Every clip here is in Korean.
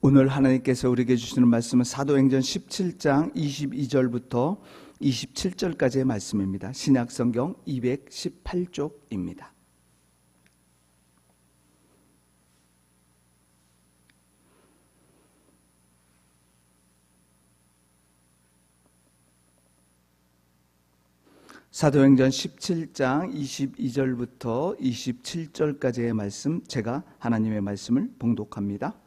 오늘 하나님께서 우리에게 주시는 말씀은 사도행전 17장 22절부터 27절까지의 말씀입니다. 신약성경 218쪽입니다. 사도행전 17장 22절부터 27절까지의 말씀, 제가 하나님의 말씀을 봉독합니다.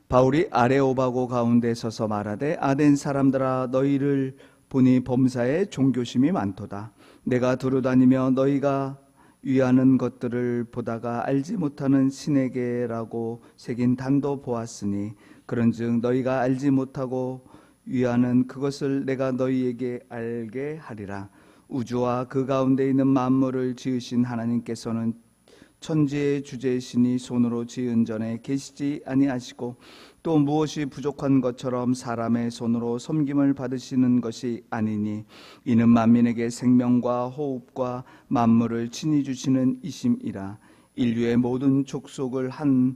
바울이 아레오바고 가운데 서서 말하되 아덴 사람들아 너희를 보니 범사에 종교심이 많도다. 내가 두루다니며 너희가 위하는 것들을 보다가 알지 못하는 신에게라고 새긴 단도 보았으니 그런즉 너희가 알지 못하고 위하는 그것을 내가 너희에게 알게 하리라. 우주와 그 가운데 있는 만물을 지으신 하나님께서는 천지의 주제이시니 손으로 지은 전에 계시지 아니하시고 또 무엇이 부족한 것처럼 사람의 손으로 섬김을 받으시는 것이 아니니 이는 만민에게 생명과 호흡과 만물을 친히 주시는 이심이라. 인류의 모든 족속을 한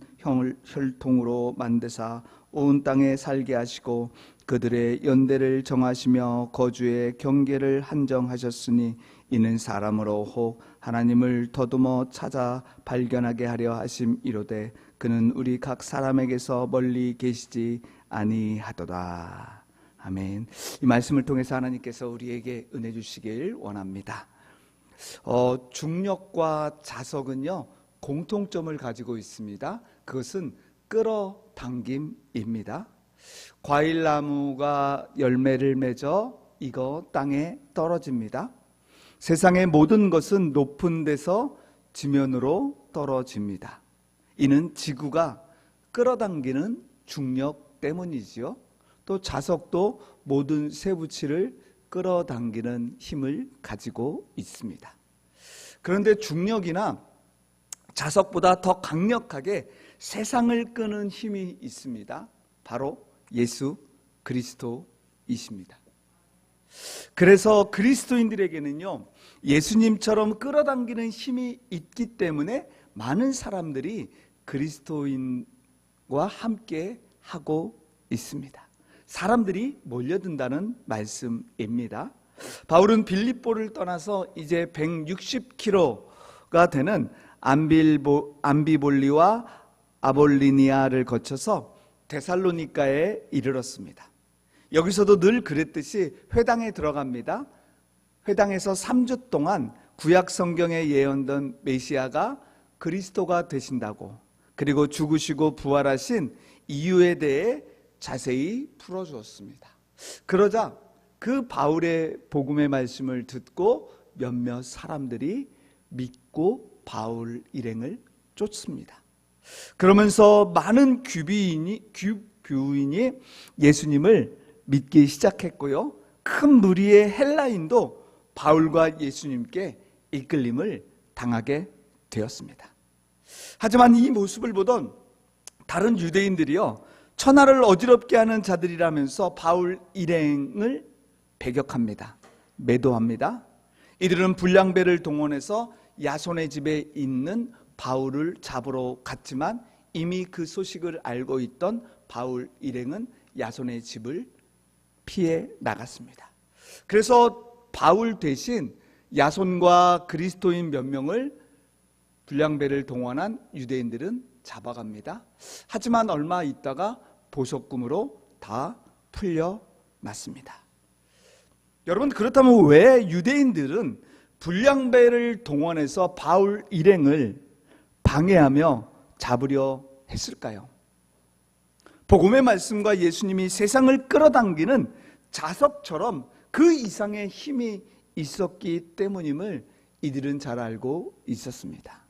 혈통으로 만드사 온 땅에 살게 하시고 그들의 연대를 정하시며 거주의 경계를 한정하셨으니 이는 사람으로 혹 하나님을 더듬어 찾아 발견하게 하려 하심이로되 그는 우리 각 사람에게서 멀리 계시지 아니하도다. 아멘. 이 말씀을 통해서 하나님께서 우리에게 은혜 주시길 원합니다. 중력과 자석은요 공통점을 가지고 있습니다. 그것은 끌어당김입니다. 과일나무가 열매를 맺어 익어 땅에 떨어집니다. 세상의 모든 것은 높은 데서 지면으로 떨어집니다. 이는 지구가 끌어당기는 중력 때문이지요. 또 자석도 모든 쇠붙이를 끌어당기는 힘을 가지고 있습니다. 그런데 중력이나 자석보다 더 강력하게 세상을 끄는 힘이 있습니다. 바로 예수 그리스도이십니다. 그래서 그리스도인들에게는요 예수님처럼 끌어당기는 힘이 있기 때문에 많은 사람들이 그리스도인과 함께 하고 있습니다. 사람들이 몰려든다는 말씀입니다. 바울은 빌립보를 떠나서 이제 160km가 되는 암비볼리와 아볼리니아를 거쳐서 데살로니가에 이르렀습니다. 여기서도 늘 그랬듯이 회당에 들어갑니다. 회당에서 3주 동안 구약 성경에 예언된 메시아가 그리스도가 되신다고, 그리고 죽으시고 부활하신 이유에 대해 자세히 풀어주었습니다. 그러자 그 바울의 복음의 말씀을 듣고 몇몇 사람들이 믿고 바울 일행을 쫓습니다. 그러면서 많은 규비인이 예수님을 믿기 시작했고요. 큰 무리의 헬라인도 바울과 예수님께 이끌림을 당하게 되었습니다. 하지만 이 모습을 보던 다른 유대인들이요 천하를 어지럽게 하는 자들이라면서 바울 일행을 배격합니다. 매도합니다. 이들은 불량배를 동원해서 야손의 집에 있는 바울을 잡으러 갔지만 이미 그 소식을 알고 있던 바울 일행은 야손의 집을 피해 나갔습니다. 그래서 바울 대신 야손과 그리스도인 몇 명을 불량배를 동원한 유대인들은 잡아갑니다. 하지만 얼마 있다가 보석금으로 다 풀려났습니다. 여러분, 그렇다면 왜 유대인들은 불량배를 동원해서 바울 일행을 방해하며 잡으려 했을까요? 복음의 말씀과 예수님이 세상을 끌어당기는 자석처럼 그 이상의 힘이 있었기 때문임을 이들은 잘 알고 있었습니다.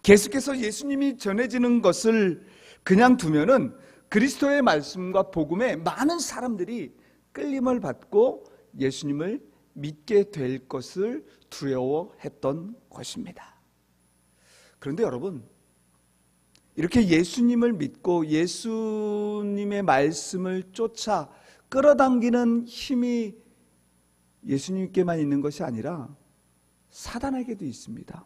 계속해서 예수님이 전해지는 것을 그냥 두면은 그리스도의 말씀과 복음에 많은 사람들이 끌림을 받고 예수님을 믿게 될 것을 두려워했던 것입니다. 그런데 여러분, 이렇게 예수님을 믿고 예수님의 말씀을 쫓아 끌어당기는 힘이 예수님께만 있는 것이 아니라 사단에게도 있습니다.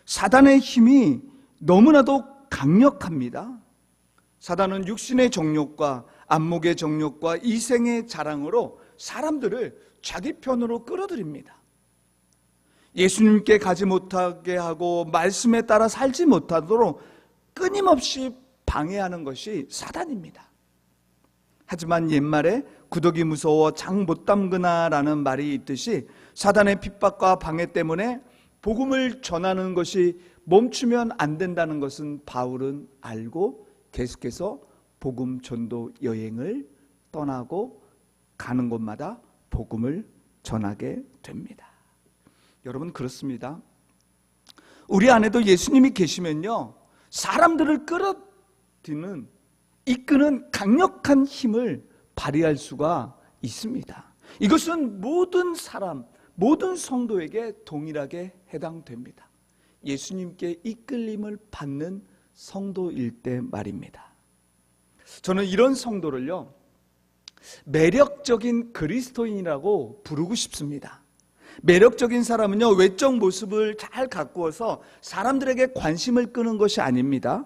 사단의 힘이 너무나도 강력합니다. 사단은 육신의 정욕과 안목의 정욕과 이생의 자랑으로 사람들을 자기 편으로 끌어들입니다. 예수님께 가지 못하게 하고 말씀에 따라 살지 못하도록 끊임없이 방해하는 것이 사단입니다. 하지만 옛말에 구더기 무서워 장 못 담그나라는 말이 있듯이 사단의 핍박과 방해 때문에 복음을 전하는 것이 멈추면 안 된다는 것은 바울은 알고 계속해서 복음 전도 여행을 떠나고 가는 곳마다 복음을 전하게 됩니다. 여러분, 그렇습니다. 우리 안에도 예수님이 계시면요, 사람들을 이끄는 강력한 힘을 발휘할 수가 있습니다. 이것은 모든 사람, 모든 성도에게 동일하게 해당됩니다. 예수님께 이끌림을 받는 성도일 때 말입니다. 저는 이런 성도를요, 매력적인 그리스도인이라고 부르고 싶습니다. 매력적인 사람은요, 외적 모습을 잘 가꾸어서 사람들에게 관심을 끄는 것이 아닙니다.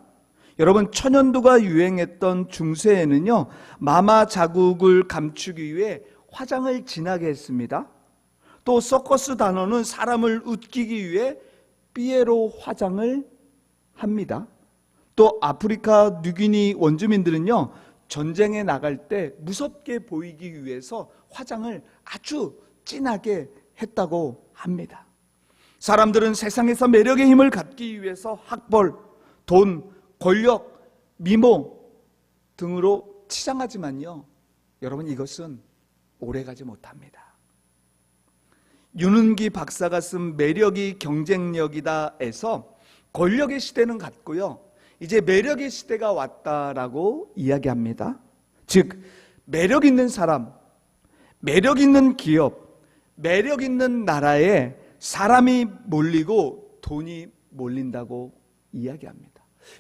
여러분, 천연두가 유행했던 중세에는요, 마마 자국을 감추기 위해 화장을 진하게 했습니다. 또 서커스 단어는 사람을 웃기기 위해 삐에로 화장을 합니다. 또 아프리카 뉴기니 원주민들은요, 전쟁에 나갈 때 무섭게 보이기 위해서 화장을 아주 진하게 했다고 합니다. 사람들은 세상에서 매력의 힘을 갖기 위해서 학벌, 돈, 권력, 미모 등으로 치장하지만요, 여러분, 이것은 오래가지 못합니다. 윤은기 박사가 쓴 매력이 경쟁력이다에서 권력의 시대는 갔고요, 이제 매력의 시대가 왔다라고 이야기합니다. 즉, 매력 있는 사람, 매력 있는 기업, 매력 있는 나라에 사람이 몰리고 돈이 몰린다고 이야기합니다.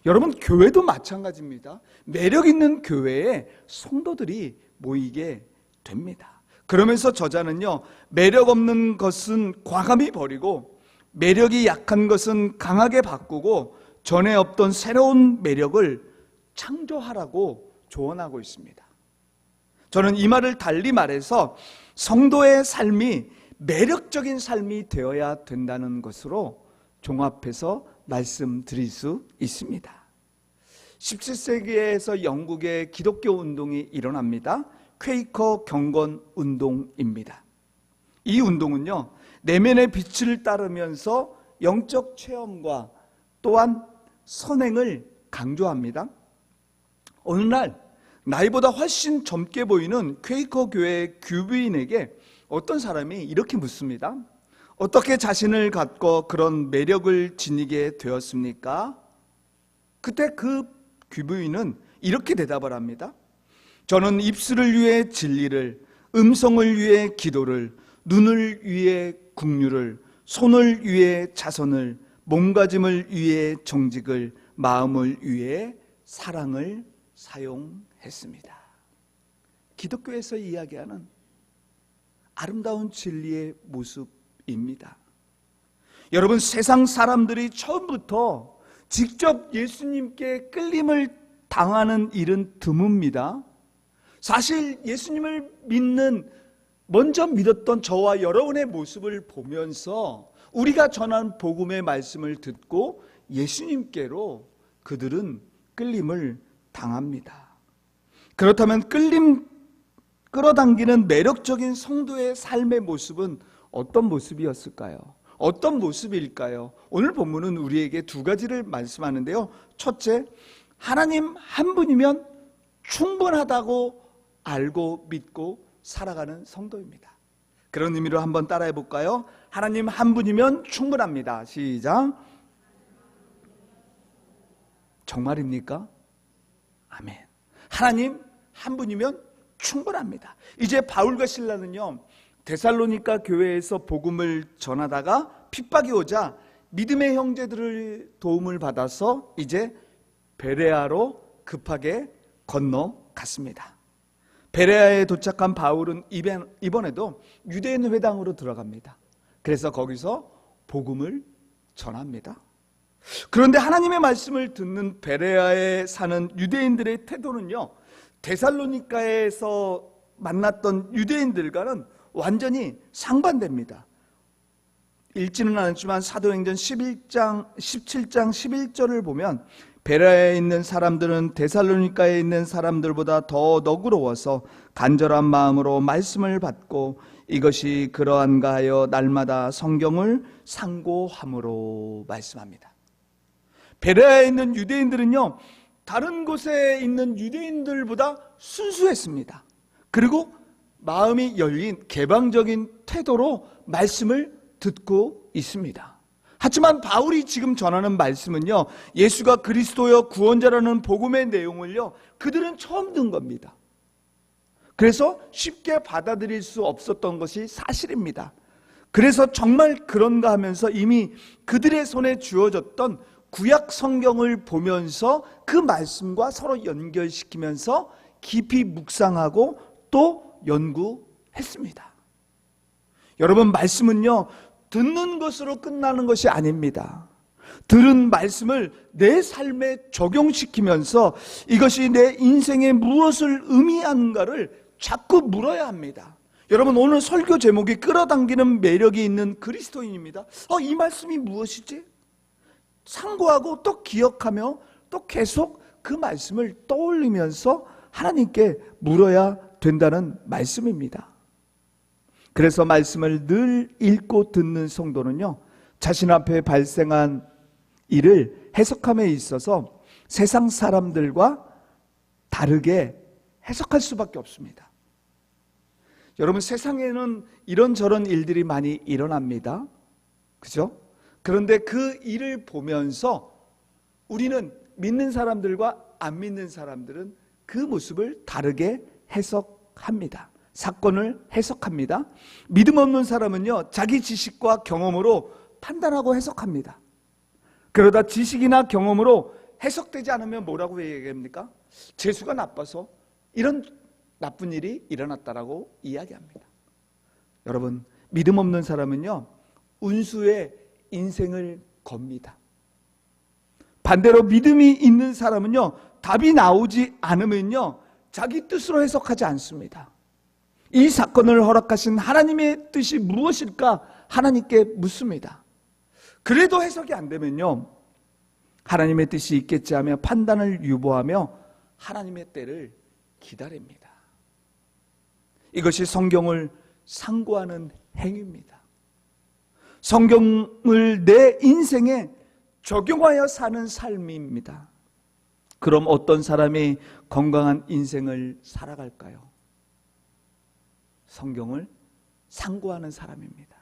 여러분, 교회도 마찬가지입니다. 매력 있는 교회에 성도들이 모이게 됩니다. 그러면서 저자는요, 매력 없는 것은 과감히 버리고 매력이 약한 것은 강하게 바꾸고 전에 없던 새로운 매력을 창조하라고 조언하고 있습니다. 저는 이 말을 달리 말해서 성도의 삶이 매력적인 삶이 되어야 된다는 것으로 종합해서 말씀드릴 수 있습니다. 17세기에서 영국의 기독교 운동이 일어납니다. 퀘이커 경건 운동입니다. 이 운동은요, 내면의 빛을 따르면서 영적 체험과 또한 선행을 강조합니다. 어느 날 나이보다 훨씬 젊게 보이는 퀘이커 교회 규비인에게 어떤 사람이 이렇게 묻습니다. 어떻게 자신을 갖고 그런 매력을 지니게 되었습니까? 그때 그 규비인은 이렇게 대답을 합니다. 저는 입술을 위해 진리를, 음성을 위해 기도를, 눈을 위해 국류를, 손을 위해 자선을, 몸가짐을 위해 정직을, 마음을 위해 사랑을 사용했습니다. 기독교에서 이야기하는 아름다운 진리의 모습입니다. 여러분, 세상 사람들이 처음부터 직접 예수님께 끌림을 당하는 일은 드뭅니다. 사실 예수님을 먼저 믿었던 저와 여러분의 모습을 보면서 우리가 전한 복음의 말씀을 듣고 예수님께로 그들은 끌림을 당합니다. 그렇다면 끌어당기는 매력적인 성도의 삶의 모습은 어떤 모습이었을까요? 어떤 모습일까요? 오늘 본문은 우리에게 두 가지를 말씀하는데요. 첫째, 하나님 한 분이면 충분하다고 알고 믿고 살아가는 성도입니다. 그런 의미로 한번 따라해 볼까요? 하나님 한 분이면 충분합니다. 시작. 정말입니까? 아멘. 하나님 한 분이면 충분합니다. 이제 바울과 실라는요, 데살로니가 교회에서 복음을 전하다가 핍박이 오자 믿음의 형제들의 도움을 받아서 이제 베레아로 급하게 건너갔습니다. 베레아에 도착한 바울은 이번에도 유대인 회당으로 들어갑니다. 그래서 거기서 복음을 전합니다. 그런데 하나님의 말씀을 듣는 베레아에 사는 유대인들의 태도는요, 데살로니가에서 만났던 유대인들과는 완전히 상반됩니다. 읽지는 않았지만 사도행전 17장 11절을 보면 베레아에 있는 사람들은 데살로니가에 있는 사람들보다 더 너그러워서 간절한 마음으로 말씀을 받고 이것이 그러한가 하여 날마다 성경을 상고함으로 말씀합니다. 베레아에 있는 유대인들은요, 다른 곳에 있는 유대인들보다 순수했습니다. 그리고 마음이 열린 개방적인 태도로 말씀을 듣고 있습니다. 하지만 바울이 지금 전하는 말씀은요, 예수가 그리스도여 구원자라는 복음의 내용을요, 그들은 처음 듣는 겁니다. 그래서 쉽게 받아들일 수 없었던 것이 사실입니다. 그래서 정말 그런가 하면서 이미 그들의 손에 주어졌던 구약 성경을 보면서 그 말씀과 서로 연결시키면서 깊이 묵상하고 또 연구했습니다. 여러분, 말씀은요, 듣는 것으로 끝나는 것이 아닙니다. 들은 말씀을 내 삶에 적용시키면서 이것이 내 인생에 무엇을 의미하는가를 자꾸 물어야 합니다. 여러분, 오늘 설교 제목이 끌어당기는 매력이 있는 그리스도인입니다. 이 말씀이 무엇이지? 상고하고 또 기억하며 또 계속 그 말씀을 떠올리면서 하나님께 물어야 된다는 말씀입니다. 그래서 말씀을 늘 읽고 듣는 성도는요, 자신 앞에 발생한 일을 해석함에 있어서 세상 사람들과 다르게 해석할 수밖에 없습니다. 여러분, 세상에는 이런저런 일들이 많이 일어납니다. 그죠? 그런데 그 일을 보면서 우리는 믿는 사람들과 안 믿는 사람들은 그 모습을 다르게 해석합니다. 사건을 해석합니다. 믿음 없는 사람은요, 자기 지식과 경험으로 판단하고 해석합니다. 그러다 지식이나 경험으로 해석되지 않으면 뭐라고 얘기합니까? 재수가 나빠서 이런 나쁜 일이 일어났다라고 이야기합니다. 여러분, 믿음 없는 사람은요, 운수에 인생을 겁니다. 반대로 믿음이 있는 사람은요, 답이 나오지 않으면요, 자기 뜻으로 해석하지 않습니다. 이 사건을 허락하신 하나님의 뜻이 무엇일까 하나님께 묻습니다. 그래도 해석이 안 되면요, 하나님의 뜻이 있겠지 하며 판단을 유보하며 하나님의 때를 기다립니다. 이것이 성경을 상고하는 행위입니다. 성경을 내 인생에 적용하여 사는 삶입니다. 그럼 어떤 사람이 건강한 인생을 살아갈까요? 성경을 상고하는 사람입니다.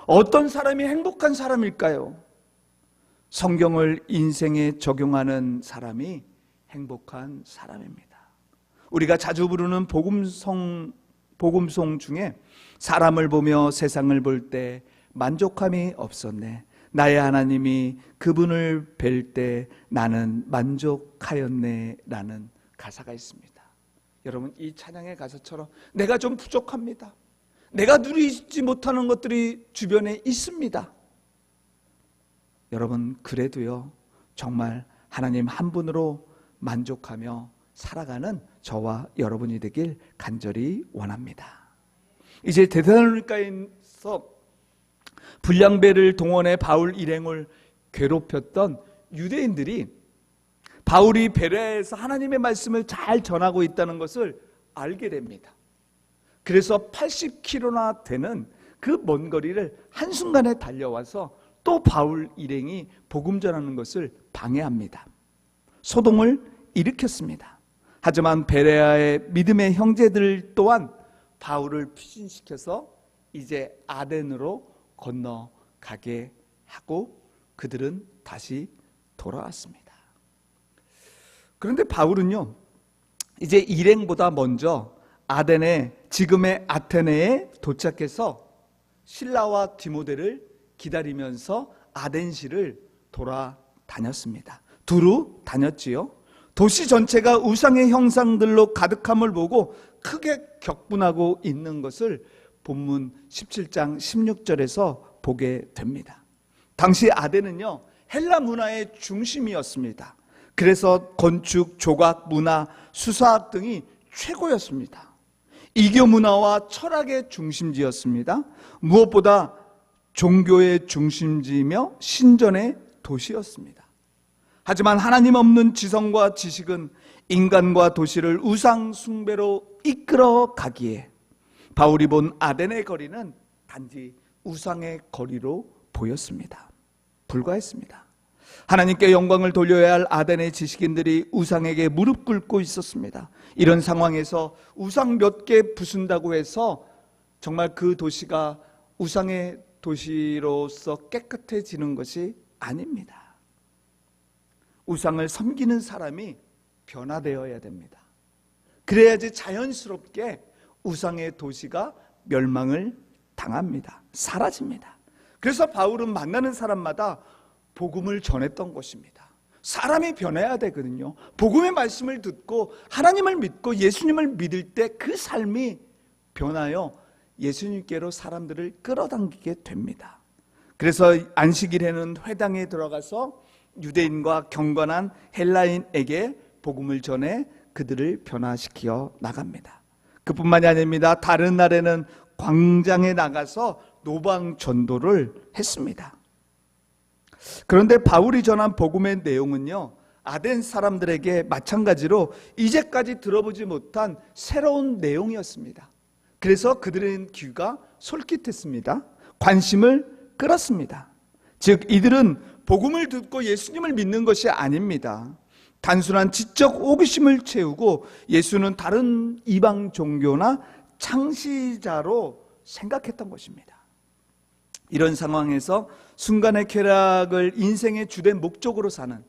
어떤 사람이 행복한 사람일까요? 성경을 인생에 적용하는 사람이 행복한 사람입니다. 우리가 자주 부르는 복음송 중에 사람을 보며 세상을 볼 때 만족함이 없었네. 나의 하나님이 그분을 뵐 때 나는 만족하였네 라는 가사가 있습니다. 여러분, 이 찬양의 가사처럼 내가 좀 부족합니다. 내가 누리지 못하는 것들이 주변에 있습니다. 여러분, 그래도요, 정말 하나님 한 분으로 만족하며 살아가는 저와 여러분이 되길 간절히 원합니다. 이제 데살로니가에서 불량배를 동원해 바울 일행을 괴롭혔던 유대인들이 바울이 베레아에서 하나님의 말씀을 잘 전하고 있다는 것을 알게 됩니다. 그래서 80km나 되는 그 먼 거리를 한순간에 달려와서 또 바울 일행이 복음 전하는 것을 방해합니다. 소동을 일으켰습니다. 하지만 베레아의 믿음의 형제들 또한 바울을 피신시켜서 이제 아덴으로 건너가게 하고 그들은 다시 돌아왔습니다. 그런데 바울은요, 이제 일행보다 먼저 아덴에, 지금의 아테네에 도착해서 실라와 디모데를 기다리면서 아덴시를 돌아다녔습니다. 두루 다녔지요. 도시 전체가 우상의 형상들로 가득함을 보고 크게 격분하고 있는 것을 본문 17장 16절에서 보게 됩니다. 당시 아덴은요, 헬라 문화의 중심이었습니다. 그래서 건축, 조각, 문화, 수사학 등이 최고였습니다. 이교 문화와 철학의 중심지였습니다. 무엇보다 종교의 중심지이며 신전의 도시였습니다. 하지만 하나님 없는 지성과 지식은 인간과 도시를 우상 숭배로 이끌어 가기에 바울이 본 아덴의 거리는 단지 우상의 거리로 보였습니다. 불과했습니다. 하나님께 영광을 돌려야 할 아덴의 지식인들이 우상에게 무릎 꿇고 있었습니다. 이런 상황에서 우상 몇 개 부순다고 해서 정말 그 도시가 우상의 도시로서 깨끗해지는 것이 아닙니다. 우상을 섬기는 사람이 변화되어야 됩니다. 그래야지 자연스럽게 우상의 도시가 멸망을 당합니다. 사라집니다. 그래서 바울은 만나는 사람마다 복음을 전했던 것입니다. 사람이 변해야 되거든요. 복음의 말씀을 듣고 하나님을 믿고 예수님을 믿을 때 그 삶이 변하여 예수님께로 사람들을 끌어당기게 됩니다. 그래서 안식일에는 회당에 들어가서 유대인과 경건한 헬라인에게 복음을 전해 그들을 변화시켜 나갑니다. 그뿐만이 아닙니다. 다른 날에는 광장에 나가서 노방 전도를 했습니다. 그런데 바울이 전한 복음의 내용은요, 아덴 사람들에게 마찬가지로 이제까지 들어보지 못한 새로운 내용이었습니다. 그래서 그들의 귀가 솔깃했습니다. 관심을 끌었습니다. 즉 이들은 복음을 듣고 예수님을 믿는 것이 아닙니다. 단순한 지적 호기심을 채우고 예수는 다른 이방 종교나 창시자로 생각했던 것입니다. 이런 상황에서 순간의 쾌락을 인생의 주된 목적으로 사는,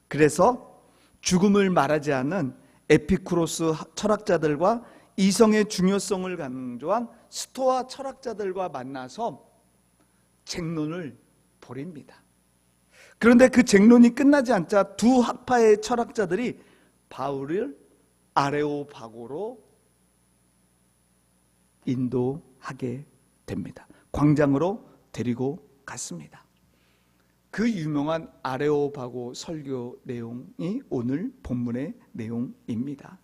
그래서 죽음을 말하지 않는 에피쿠로스 철학자들과 이성의 중요성을 강조한 스토아 철학자들과 만나서 쟁론을 벌입니다. 그런데 그 쟁론이 끝나지 않자 두 학파의 철학자들이 바울을 아레오파고로 인도하게 됩니다. 광장으로 데리고 갔습니다. 그 유명한 아레오파고 설교 내용이 오늘 본문의 내용입니다.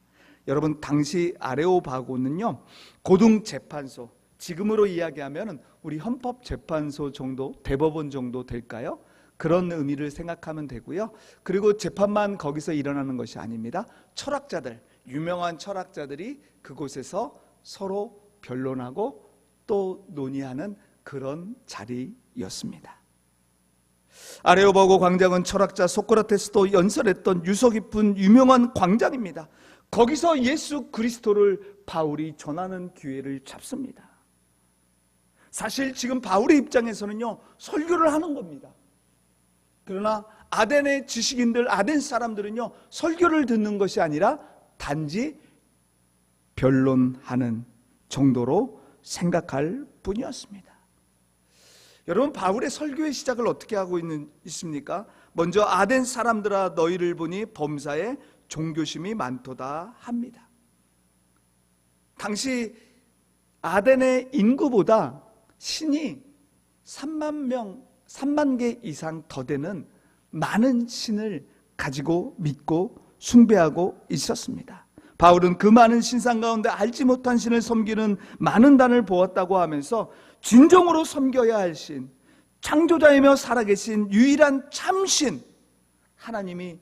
여러분, 당시 아레오파고는요, 고등재판소, 지금으로 이야기하면 우리 헌법재판소 정도, 대법원 정도 될까요? 그런 의미를 생각하면 되고요. 그리고 재판만 거기서 일어나는 것이 아닙니다. 철학자들, 유명한 철학자들이 그곳에서 서로 변론하고 또 논의하는 그런 자리였습니다. 아레오파고 광장은 철학자 소크라테스도 연설했던 유서 깊은 유명한 광장입니다. 거기서 예수 그리스도를 바울이 전하는 기회를 잡습니다. 사실 지금 바울의 입장에서는요, 설교를 하는 겁니다. 그러나 아덴의 지식인들, 아덴 사람들은요, 설교를 듣는 것이 아니라 단지 변론하는 정도로 생각할 뿐이었습니다. 여러분, 바울의 설교의 시작을 어떻게 하고 있습니까? 먼저 아덴 사람들아 너희를 보니 범사에 종교심이 많도다 합니다. 당시 아덴의 인구보다 신이 3만 개 이상 더 되는 많은 신을 가지고 믿고 숭배하고 있었습니다. 바울은 그 많은 신상 가운데 알지 못한 신을 섬기는 많은 단을 보았다고 하면서 진정으로 섬겨야 할 신, 창조자이며 살아계신 유일한 참신 하나님이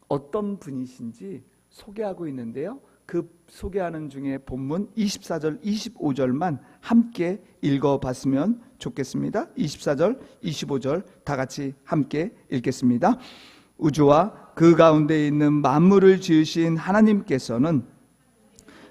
어떤 분이신지 소개하고 있는데요, 그 소개하는 중에 본문 24절 25절만 함께 읽어봤으면 좋겠습니다. 24절 25절 다 같이 함께 읽겠습니다. 우주와 그 가운데 있는 만물을 지으신 하나님께서는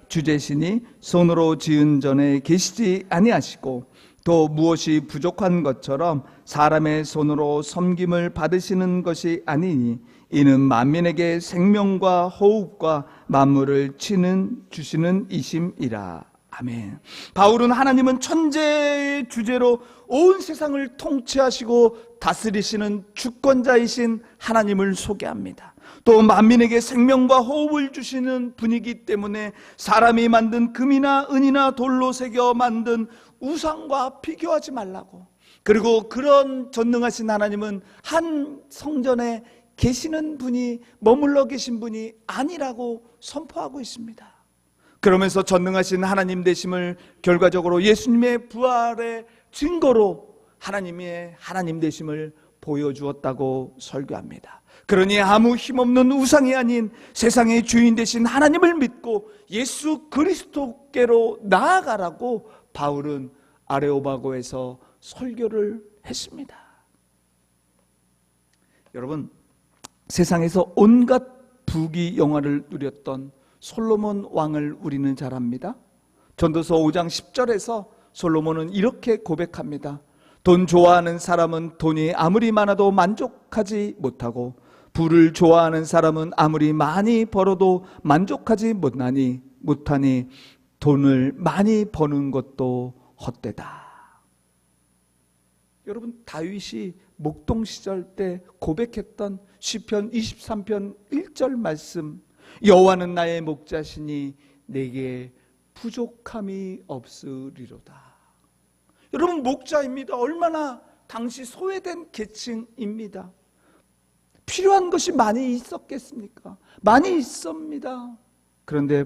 주제신이 손으로 지은 전에 계시지 아니하시고 또 무엇이 부족한 것처럼 사람의 손으로 섬김을 받으시는 것이 아니니 이는 만민에게 생명과 호흡과 만물을 주시는 이심이라. 아멘. 바울은 하나님은 천재의 주제로 온 세상을 통치하시고 다스리시는 주권자이신 하나님을 소개합니다. 또 만민에게 생명과 호흡을 주시는 분이기 때문에 사람이 만든 금이나 은이나 돌로 새겨 만든 우상과 비교하지 말라고, 그리고 그런 전능하신 하나님은 한 성전에 계시는 분이, 머물러 계신 분이 아니라고 선포하고 있습니다. 그러면서 전능하신 하나님 되심을 결과적으로 예수님의 부활의 증거로 하나님의 하나님 되심을 보여주었다고 설교합니다. 그러니 아무 힘없는 우상이 아닌 세상의 주인 되신 하나님을 믿고 예수 그리스도께로 나아가라고 바울은 아레오바고에서 설교를 했습니다. 여러분, 세상에서 온갖 부귀영화를 누렸던 솔로몬 왕을 우리는 잘 압니다. 전도서 5장 10절에서 솔로몬은 이렇게 고백합니다. 돈 좋아하는 사람은 돈이 아무리 많아도 만족하지 못하고 부를 좋아하는 사람은 아무리 많이 벌어도 만족하지 못하니 돈을 많이 버는 것도 헛되다. 여러분, 다윗이 목동 시절 때 고백했던 시편 23편 1절 말씀, 여호와는 나의 목자시니 내게 부족함이 없으리로다. 여러분, 목자입니다. 얼마나 당시 소외된 계층입니다. 필요한 것이 많이 있었겠습니까? 많이 있습니다. 그런데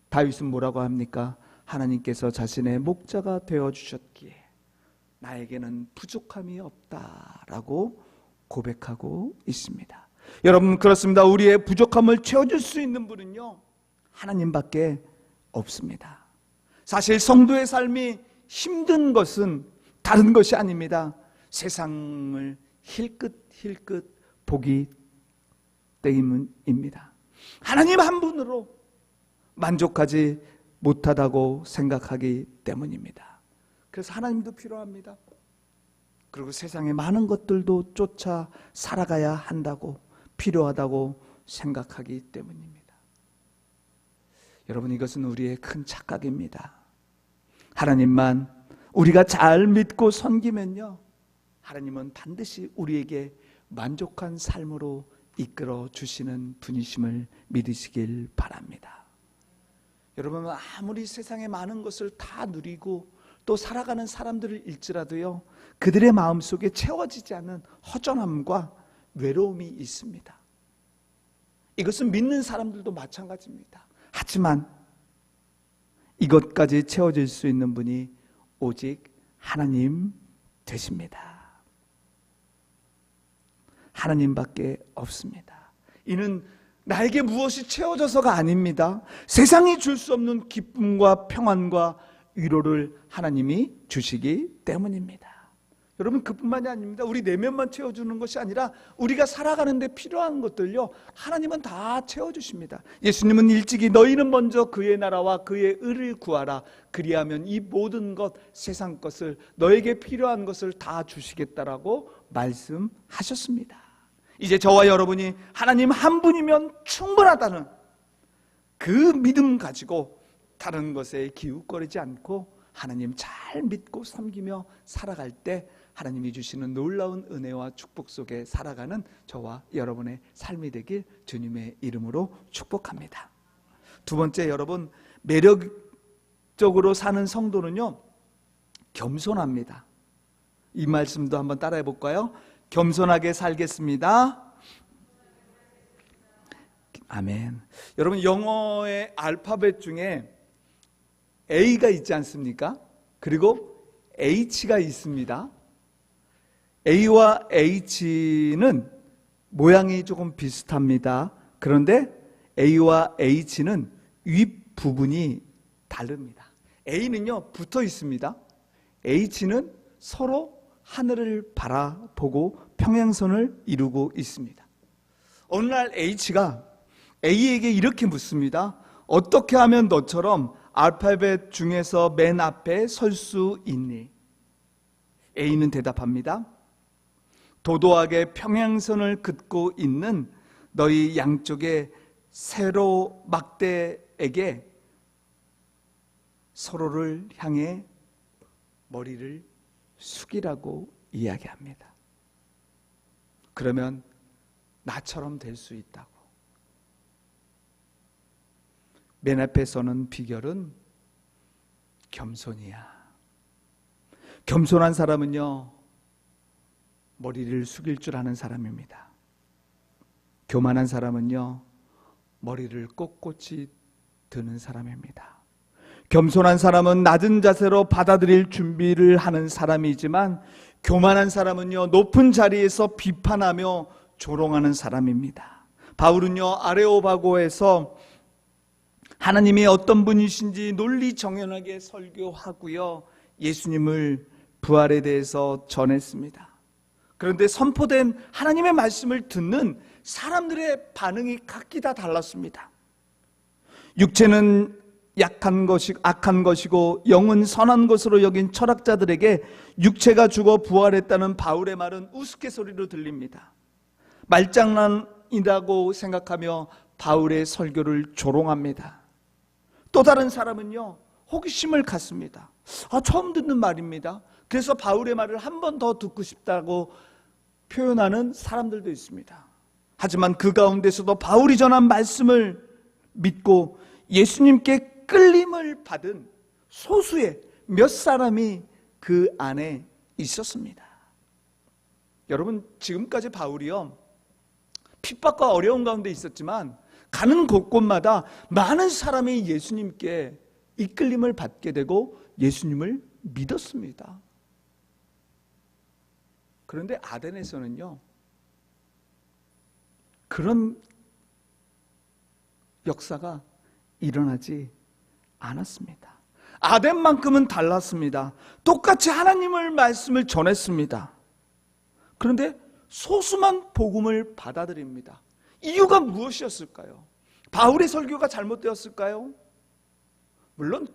다윗은 뭐라고 합니까? 하나님께서 자신의 목자가 되어주셨기에 나에게는 부족함이 없다라고 고백하고 있습니다. 여러분, 그렇습니다. 우리의 부족함을 채워줄 수 있는 분은요, 하나님밖에 없습니다. 사실 성도의 삶이 힘든 것은 다른 것이 아닙니다. 세상을 힐끗힐끗 보기 때문입니다. 하나님 한 분으로 만족하지 못하다고 생각하기 때문입니다. 그래서 하나님도 필요합니다. 그리고 세상의 많은 것들도 쫓아 살아가야 한다고, 필요하다고 생각하기 때문입니다. 여러분, 이것은 우리의 큰 착각입니다. 하나님만 우리가 잘 믿고 섬기면요, 하나님은 반드시 우리에게 만족한 삶으로 이끌어 주시는 분이심을 믿으시길 바랍니다. 여러분, 아무리 세상의 많은 것을 다 누리고 또 살아가는 사람들을 일지라도요, 그들의 마음속에 채워지지 않는 허전함과 외로움이 있습니다. 이것은 믿는 사람들도 마찬가지입니다. 하지만 이것까지 채워질 수 있는 분이 오직 하나님 되십니다. 하나님밖에 없습니다. 이는 나에게 무엇이 채워져서가 아닙니다. 세상이 줄 수 없는 기쁨과 평안과 위로를 하나님이 주시기 때문입니다. 여러분, 그뿐만이 아닙니다. 우리 내면만 채워주는 것이 아니라 우리가 살아가는 데 필요한 것들요, 하나님은 다 채워주십니다. 예수님은 일찍이 너희는 먼저 그의 나라와 그의 의를 구하라. 그리하면 이 모든 것, 세상 것을, 너에게 필요한 것을 다 주시겠다라고 말씀하셨습니다. 이제 저와 여러분이 하나님 한 분이면 충분하다는 그 믿음 가지고 다른 것에 기웃거리지 않고 하나님 잘 믿고 섬기며 살아갈 때 하나님이 주시는 놀라운 은혜와 축복 속에 살아가는 저와 여러분의 삶이 되길 주님의 이름으로 축복합니다. 두 번째, 여러분, 매력적으로 사는 성도는요, 겸손합니다. 이 말씀도 한번 따라해 볼까요? 겸손하게 살겠습니다. 아멘. 여러분, 영어의 알파벳 중에 A가 있지 않습니까? 그리고 H가 있습니다. A와 H는 모양이 조금 비슷합니다. 그런데 A와 H는 윗부분이 다릅니다. A는요, 붙어 있습니다. H는 서로 하늘을 바라보고 평행선을 이루고 있습니다. 어느 날 H가 A에게 이렇게 묻습니다. 어떻게 하면 너처럼 알파벳 중에서 맨 앞에 설 수 있니? A는 대답합니다. 도도하게 평행선을 긋고 있는 너희 양쪽의 세로 막대에게 서로를 향해 머리를 숙이라고 이야기합니다. 그러면 나처럼 될 수 있다고. 맨 앞에 서는 비결은 겸손이야. 겸손한 사람은요, 머리를 숙일 줄 아는 사람입니다. 교만한 사람은요, 머리를 꼿꼿이 드는 사람입니다. 겸손한 사람은 낮은 자세로 받아들일 준비를 하는 사람이지만, 교만한 사람은요, 높은 자리에서 비판하며 조롱하는 사람입니다. 바울은요, 아레오바고에서 하나님이 어떤 분이신지 논리정연하게 설교하고요, 예수님을 부활에 대해서 전했습니다. 그런데 선포된 하나님의 말씀을 듣는 사람들의 반응이 각기 다 달랐습니다. 육체는 악한 것이고 영은 선한 것으로 여긴 철학자들에게 육체가 죽어 부활했다는 바울의 말은 우스갯소리로 들립니다. 말장난이라고 생각하며 바울의 설교를 조롱합니다. 또 다른 사람은요, 호기심을 갖습니다. 처음 듣는 말입니다. 그래서 바울의 말을 한 번 더 듣고 싶다고 표현하는 사람들도 있습니다. 하지만 그 가운데서도 바울이 전한 말씀을 믿고 예수님께 끌림을 받은 소수의 몇 사람이 그 안에 있었습니다. 여러분, 지금까지 바울이요, 핍박과 어려운 가운데 있었지만 가는 곳곳마다 많은 사람이 예수님께 이끌림을 받게 되고 예수님을 믿었습니다. 그런데 아덴에서는요, 그런 역사가 일어나지 않았습니다. 아덴만큼은 달랐습니다. 똑같이 하나님의 말씀을 전했습니다. 그런데 소수만 복음을 받아들입니다. 이유가 무엇이었을까요? 바울의 설교가 잘못되었을까요? 물론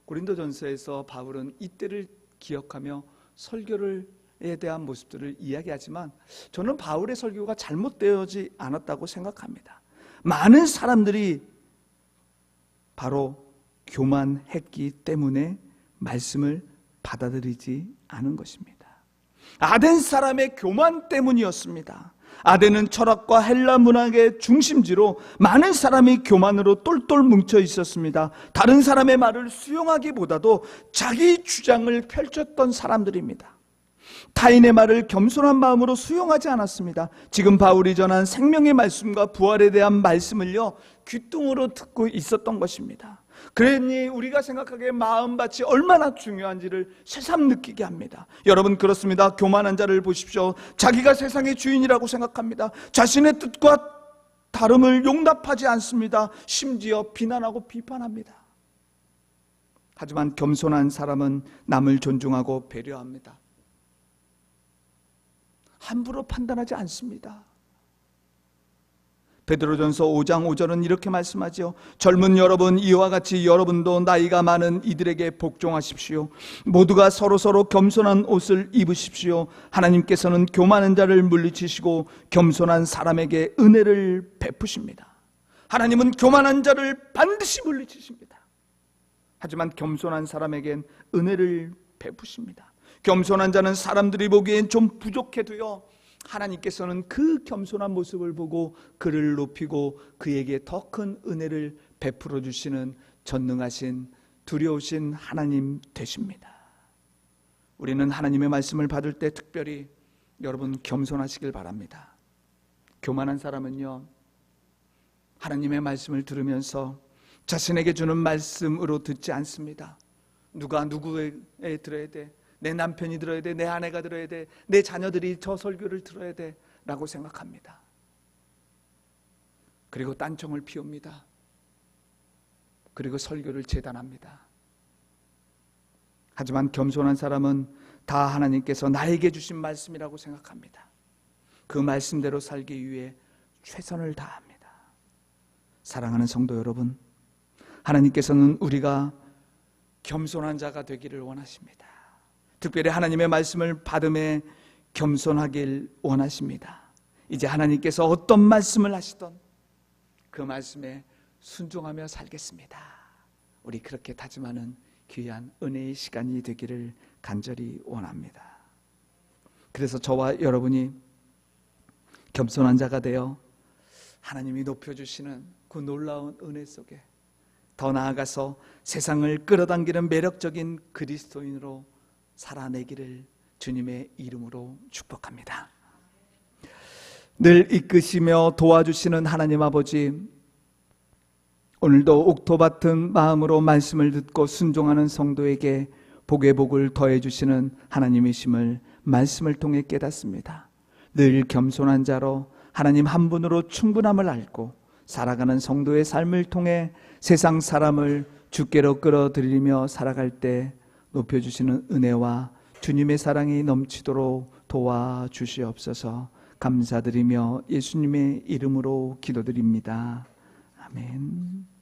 고린도전서에서 바울은 이때를 기억하며 설교에 대한 모습들을 이야기하지만, 저는 바울의 설교가 잘못되어지 않았다고 생각합니다. 많은 사람들이 바로 교만했기 때문에 말씀을 받아들이지 않은 것입니다. 아덴 사람의 교만 때문이었습니다. 아덴은 철학과 헬라 문학의 중심지로 많은 사람이 교만으로 똘똘 뭉쳐 있었습니다. 다른 사람의 말을 수용하기보다도 자기 주장을 펼쳤던 사람들입니다. 타인의 말을 겸손한 마음으로 수용하지 않았습니다. 지금 바울이 전한 생명의 말씀과 부활에 대한 말씀을요, 귀뚱으로 듣고 있었던 것입니다. 그러니 우리가 생각하기에 마음밭이 얼마나 중요한지를 새삼 느끼게 합니다. 여러분, 그렇습니다. 교만한 자를 보십시오. 자기가 세상의 주인이라고 생각합니다. 자신의 뜻과 다름을 용납하지 않습니다. 심지어 비난하고 비판합니다. 하지만 겸손한 사람은 남을 존중하고 배려합니다. 함부로 판단하지 않습니다. 베드로전서 5장 5절은 이렇게 말씀하죠. 젊은 여러분, 이와 같이 여러분도 나이가 많은 이들에게 복종하십시오. 모두가 서로서로 겸손한 옷을 입으십시오. 하나님께서는 교만한 자를 물리치시고 겸손한 사람에게 은혜를 베푸십니다. 하나님은 교만한 자를 반드시 물리치십니다. 하지만 겸손한 사람에겐 은혜를 베푸십니다. 겸손한 자는 사람들이 보기엔 좀 부족해도요, 하나님께서는 그 겸손한 모습을 보고 그를 높이고 그에게 더 큰 은혜를 베풀어 주시는 전능하신 두려우신 하나님 되십니다. 우리는 하나님의 말씀을 받을 때 특별히 여러분 겸손하시길 바랍니다. 교만한 사람은요, 하나님의 말씀을 들으면서 자신에게 주는 말씀으로 듣지 않습니다. 누가 누구에게 들어야 돼? 내 남편이 들어야 돼, 내 아내가 들어야 돼, 내 자녀들이 저 설교를 들어야 돼 라고 생각합니다. 그리고 딴청을 피웁니다. 그리고 설교를 재단합니다. 하지만 겸손한 사람은 다 하나님께서 나에게 주신 말씀이라고 생각합니다. 그 말씀대로 살기 위해 최선을 다합니다. 사랑하는 성도 여러분, 하나님께서는 우리가 겸손한 자가 되기를 원하십니다. 특별히 하나님의 말씀을 받음에 겸손하길 원하십니다. 이제 하나님께서 어떤 말씀을 하시던 그 말씀에 순종하며 살겠습니다. 우리 그렇게 다짐하는 귀한 은혜의 시간이 되기를 간절히 원합니다. 그래서 저와 여러분이 겸손한 자가 되어 하나님이 높여주시는 그 놀라운 은혜 속에 더 나아가서 세상을 끌어당기는 매력적인 그리스도인으로 살아내기를 주님의 이름으로 축복합니다. 늘 이끄시며 도와주시는 하나님 아버지, 오늘도 옥토 같은 마음으로 말씀을 듣고 순종하는 성도에게 복의 복을 더해 주시는 하나님이심을 말씀을 통해 깨닫습니다. 늘 겸손한 자로 하나님 한 분으로 충분함을 알고 살아가는 성도의 삶을 통해 세상 사람을 주께로 끌어들이며 살아갈 때 높여주시는 은혜와 주님의 사랑이 넘치도록 도와주시옵소서. 감사드리며 예수님의 이름으로 기도드립니다. 아멘.